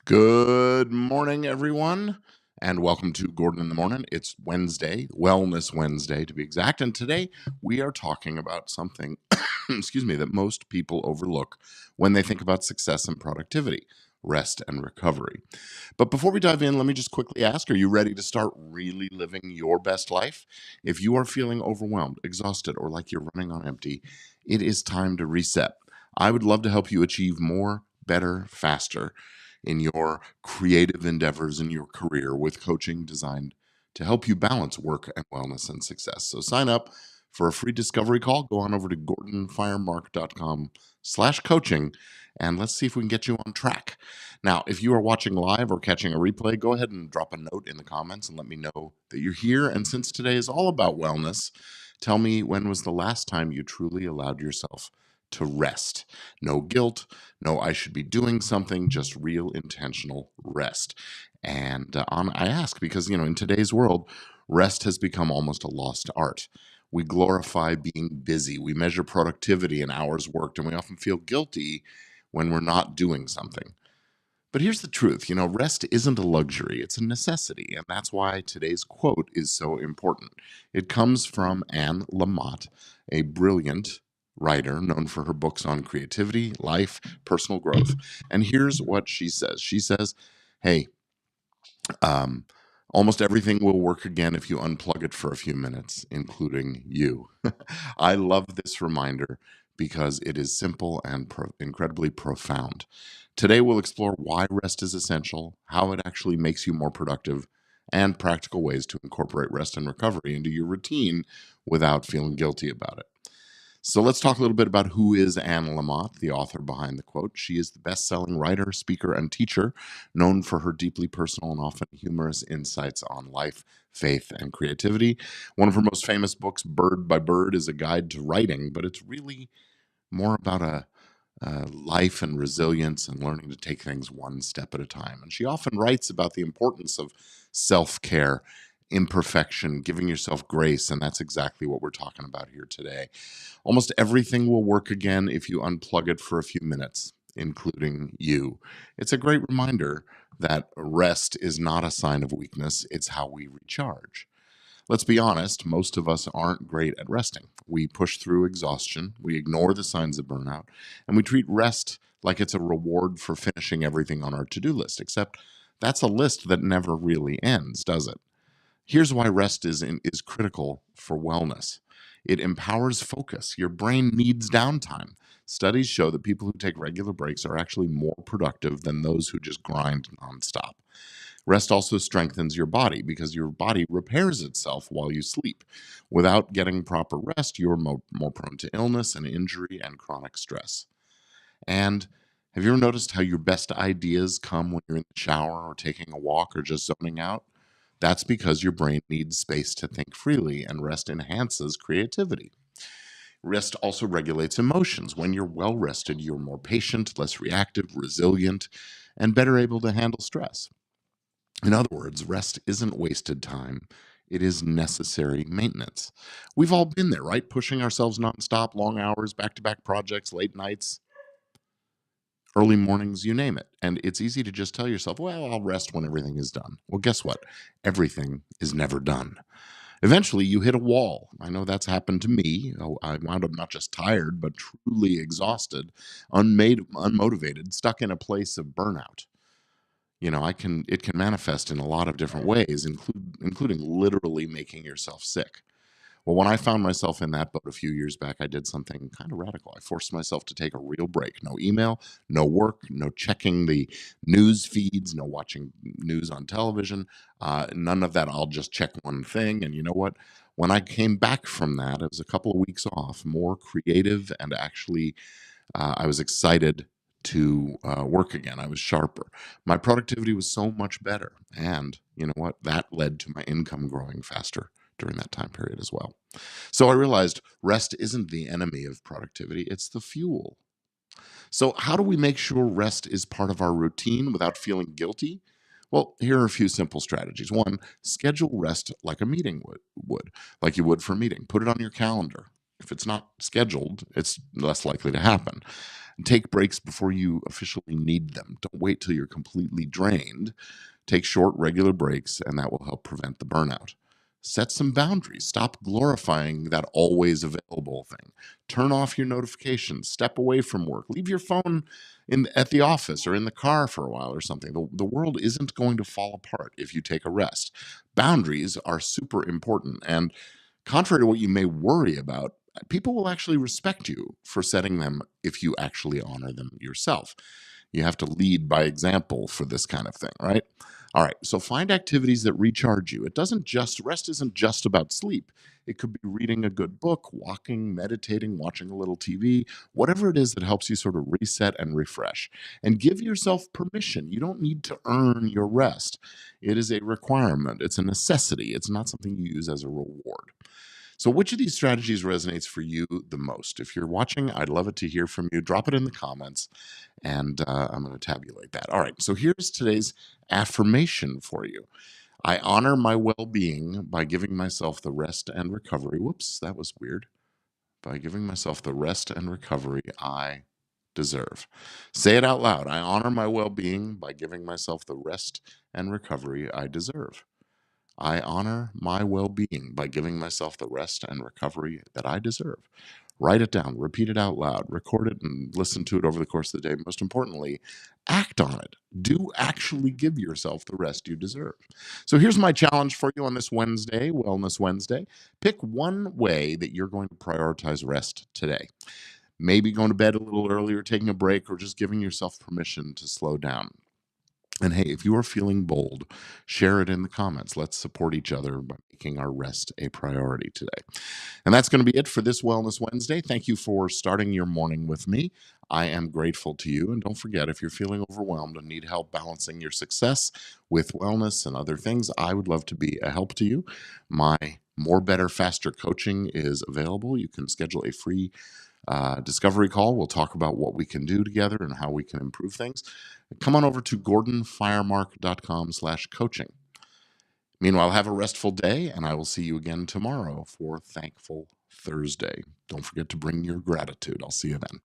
Good morning, everyone, and welcome to Gordon in the Morning. It's Wednesday, Wellness Wednesday to be exact, and today we are talking about something, excuse me, that most people overlook when they think about success and productivity: rest and recovery. But before we dive in, let me just quickly ask, are you ready to start really living your best life? If you are feeling overwhelmed, exhausted, or like you're running on empty, it is time to reset. I would love to help you achieve more, better, faster in your creative endeavors in your career with coaching designed to help you balance work and wellness and success. So sign up for a free discovery call. Go on over to gordonfiremark.com/coaching and let's see if we can get you on track. Now, if you are watching live or catching a replay, go ahead and drop a note in the comments and let me know that you're here. And since today is all about wellness, tell me, when was the last time you truly allowed yourself to rest? No guilt, no I should be doing something, just real intentional rest. And I ask because, in today's world, rest has become almost a lost art. We glorify being busy, we measure productivity in hours worked, and we often feel guilty when we're not doing something. But here's the truth, rest isn't a luxury, it's a necessity. And that's why today's quote is so important. It comes from Anne Lamott, a brilliant writer known for her books on creativity, life, personal growth. And here's what she says. She says, hey, um, almost everything will work again if you unplug it for a few minutes, including you. I love this reminder because it is simple and incredibly profound. Today, we'll explore why rest is essential, how it actually makes you more productive, and practical ways to incorporate rest and recovery into your routine without feeling guilty about it. So let's talk a little bit about who is Anne Lamott, the author behind the quote. She is the best-selling writer, speaker, and teacher, known for her deeply personal and often humorous insights on life, faith, and creativity. One of her most famous books, Bird by Bird, is a guide to writing, but it's really more about a life and resilience and learning to take things one step at a time. And she often writes about the importance of self-care, imperfection, giving yourself grace, and that's exactly what we're talking about here today. Almost everything will work again if you unplug it for a few minutes, including you. It's a great reminder that rest is not a sign of weakness, it's how we recharge. Let's be honest, most of us aren't great at resting. We push through exhaustion, we ignore the signs of burnout, and we treat rest like it's a reward for finishing everything on our to-do list, except that's a list that never really ends, does it? Here's why rest is critical for wellness. It empowers focus. Your brain needs downtime. Studies show that people who take regular breaks are actually more productive than those who just grind nonstop. Rest also strengthens your body because your body repairs itself while you sleep. Without getting proper rest, you're more prone to illness and injury and chronic stress. And have you ever noticed how your best ideas come when you're in the shower or taking a walk or just zoning out? That's because your brain needs space to think freely, and rest enhances creativity. Rest also regulates emotions. When you're well rested, you're more patient, less reactive, resilient, and better able to handle stress. In other words, rest isn't wasted time. It is necessary maintenance. We've all been there, right? Pushing ourselves nonstop, long hours, back to back projects, late nights, early mornings, you name it. And it's easy to just tell yourself, well, I'll rest when everything is done. Well, guess what? Everything is never done. Eventually, you hit a wall. I know that's happened to me. I wound up not just tired, but truly exhausted, unmotivated, stuck in a place of burnout. It can manifest in a lot of different ways, including literally making yourself sick. Well, when I found myself in that boat a few years back, I did something kind of radical. I forced myself to take a real break. No email, no work, no checking the news feeds, no watching news on television, none of that. I'll just check one thing. And you know what? When I came back from that, it was a couple of weeks off, more creative, and actually I was excited to work again. I was sharper. My productivity was so much better. And you know what? That led to my income growing faster during that time period as well. So I realized rest isn't the enemy of productivity, it's the fuel. So, how do we make sure rest is part of our routine without feeling guilty? Well, here are a few simple strategies. One, schedule rest like a meeting would, like you would for a meeting. Put it on your calendar. If it's not scheduled, it's less likely to happen. Take breaks before you officially need them. Don't wait till you're completely drained. Take short, regular breaks, and that will help prevent the burnout. Set some boundaries. Stop glorifying that always available thing. Turn off your notifications. Step away from work. Leave your phone at the office or in the car for a while or something. The world isn't going to fall apart if you take a rest. Boundaries are super important. And contrary to what you may worry about, people will actually respect you for setting them if you actually honor them yourself. You have to lead by example for this kind of thing, right? All right, so find activities that recharge you. Rest isn't just about sleep. It could be reading a good book, walking, meditating, watching a little TV, whatever it is that helps you sort of reset and refresh. And give yourself permission. You don't need to earn your rest. It is a requirement, it's a necessity. It's not something you use as a reward. So, which of these strategies resonates for you the most? If you're watching, I'd love it to hear from you. Drop it in the comments, and I'm going to tabulate that. All right, so here's today's affirmation for you. I honor my well being by giving myself the rest and recovery. Whoops, that was weird. By giving myself the rest and recovery I deserve. Say it out loud. I honor my well being by giving myself the rest and recovery I deserve. I honor my well being by giving myself the rest and recovery that I deserve. Write it down, repeat it out loud, record it, and listen to it over the course of the day. Most importantly, act on it. Do actually give yourself the rest you deserve. So here's my challenge for you on this Wednesday, Wellness Wednesday. Pick one way that you're going to prioritize rest today. Maybe going to bed a little earlier, taking a break, or just giving yourself permission to slow down. And hey, if you are feeling bold, share it in the comments. Let's support each other by making our rest a priority today. And that's going to be it for this Wellness Wednesday. Thank you for starting your morning with me. I am grateful to you. And don't forget, if you're feeling overwhelmed and need help balancing your success with wellness and other things, I would love to be a help to you. My More Better Faster coaching is available. You can schedule a free discovery call. We'll talk about what we can do together and how we can improve things. Come on over to gordonfiremark.com/coaching. Meanwhile, have a restful day, and I will see you again tomorrow for Thankful Thursday. Don't forget to bring your gratitude. I'll see you then.